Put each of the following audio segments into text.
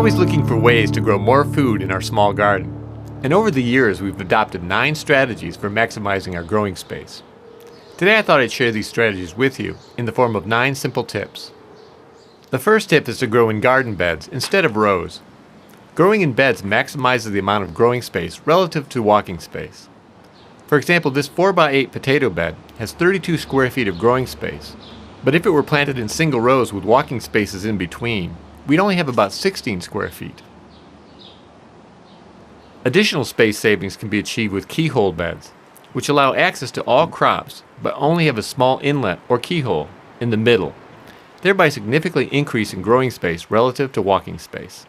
always looking for ways to grow more food in our small garden, and over the years we've adopted 9 strategies for maximizing our growing space. Today I thought I'd share these strategies with you in the form of 9 simple tips. The first tip is to grow in garden beds instead of rows. Growing in beds maximizes the amount of growing space relative to walking space. For example, this 4x8 potato bed has 32 square feet of growing space, but if it were planted in single rows with walking spaces in between, we'd only have about 16 square feet. Additional space savings can be achieved with keyhole beds, which allow access to all crops but only have a small inlet or keyhole in the middle, thereby significantly increasing growing space relative to walking space.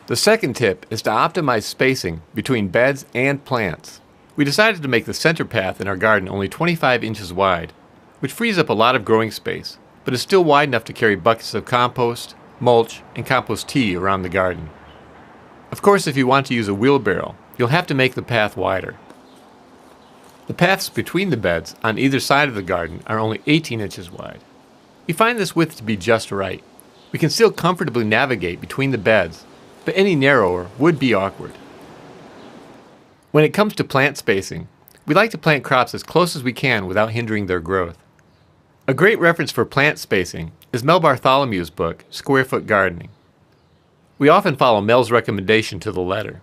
The second tip is to optimize spacing between beds and plants. We decided to make the center path in our garden only 25 inches wide, which frees up a lot of growing space, but is still wide enough to carry buckets of compost, mulch, and compost tea around the garden. Of course, if you want to use a wheelbarrow, you'll have to make the path wider. The paths between the beds on either side of the garden are only 18 inches wide. We find this width to be just right. We can still comfortably navigate between the beds, but any narrower would be awkward. When it comes to plant spacing, we like to plant crops as close as we can without hindering their growth. A great reference for plant spacing is Mel Bartholomew's book, Square Foot Gardening. We often follow Mel's recommendation to the letter.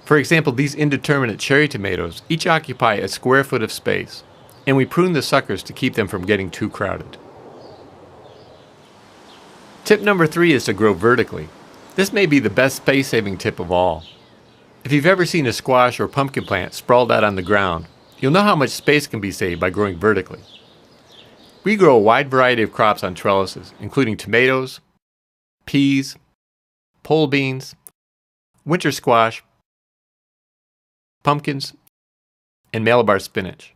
For example, these indeterminate cherry tomatoes each occupy a square foot of space, and we prune the suckers to keep them from getting too crowded. Tip number 3 is to grow vertically. This may be the best space-saving tip of all. If you've ever seen a squash or pumpkin plant sprawled out on the ground, you'll know how much space can be saved by growing vertically. We grow a wide variety of crops on trellises, including tomatoes, peas, pole beans, winter squash, pumpkins, and Malabar spinach.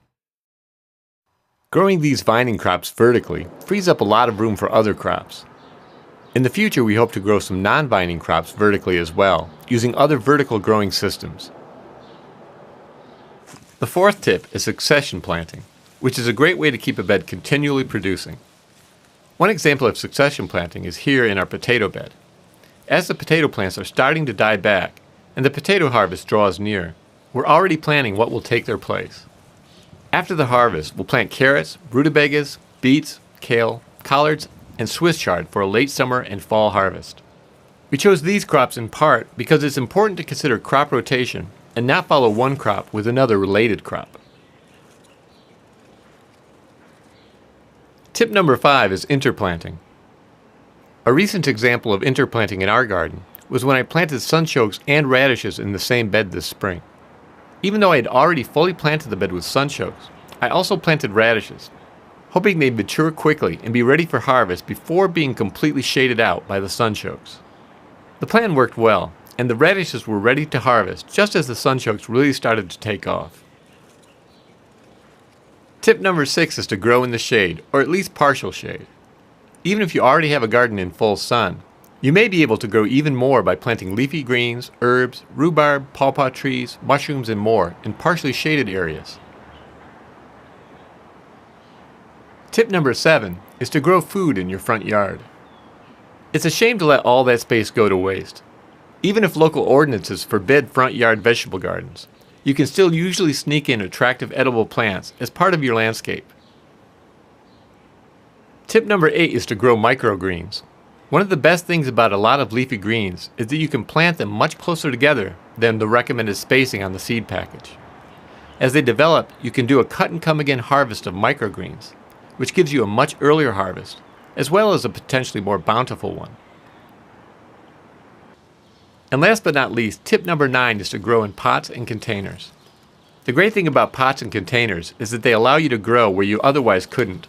Growing these vining crops vertically frees up a lot of room for other crops. In the future, we hope to grow some non-vining crops vertically as well, using other vertical growing systems. The fourth tip is succession planting, which is a great way to keep a bed continually producing. One example of succession planting is here in our potato bed. As the potato plants are starting to die back and the potato harvest draws near, we're already planning what will take their place. After the harvest, we'll plant carrots, rutabagas, beets, kale, collards, and Swiss chard for a late summer and fall harvest. We chose these crops in part because it's important to consider crop rotation and not follow one crop with another related crop. Tip number 5 is interplanting. A recent example of interplanting in our garden was when I planted sunchokes and radishes in the same bed this spring. Even though I had already fully planted the bed with sunchokes, I also planted radishes, hoping they'd mature quickly and be ready for harvest before being completely shaded out by the sunchokes. The plan worked well, and the radishes were ready to harvest just as the sunchokes really started to take off. Tip number 6 is to grow in the shade, or at least partial shade. Even if you already have a garden in full sun, you may be able to grow even more by planting leafy greens, herbs, rhubarb, pawpaw trees, mushrooms, and more in partially shaded areas. Tip number 7 is to grow food in your front yard. It's a shame to let all that space go to waste. Even if local ordinances forbid front yard vegetable gardens, you can still usually sneak in attractive edible plants as part of your landscape. Tip number 8 is to grow microgreens. One of the best things about a lot of leafy greens is that you can plant them much closer together than the recommended spacing on the seed package. As they develop, you can do a cut-and-come-again harvest of microgreens, which gives you a much earlier harvest, as well as a potentially more bountiful one. And last but not least, tip number 9 is to grow in pots and containers. The great thing about pots and containers is that they allow you to grow where you otherwise couldn't.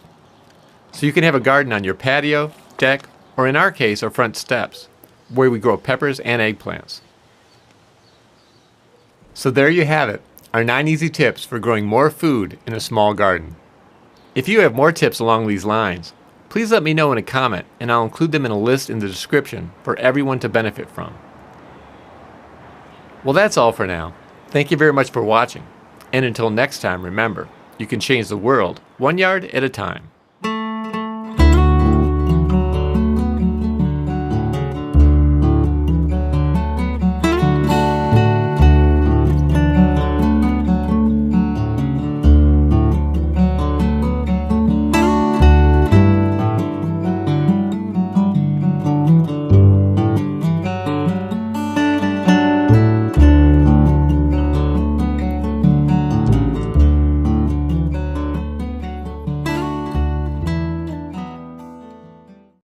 So you can have a garden on your patio, deck, or in our case, our front steps, where we grow peppers and eggplants. So there you have it, our 9 easy tips for growing more food in a small garden. If you have more tips along these lines, please let me know in a comment and I'll include them in a list in the description for everyone to benefit from. Well, that's all for now. Thank you very much for watching. And until next time, remember, you can change the world 1 yard at a time.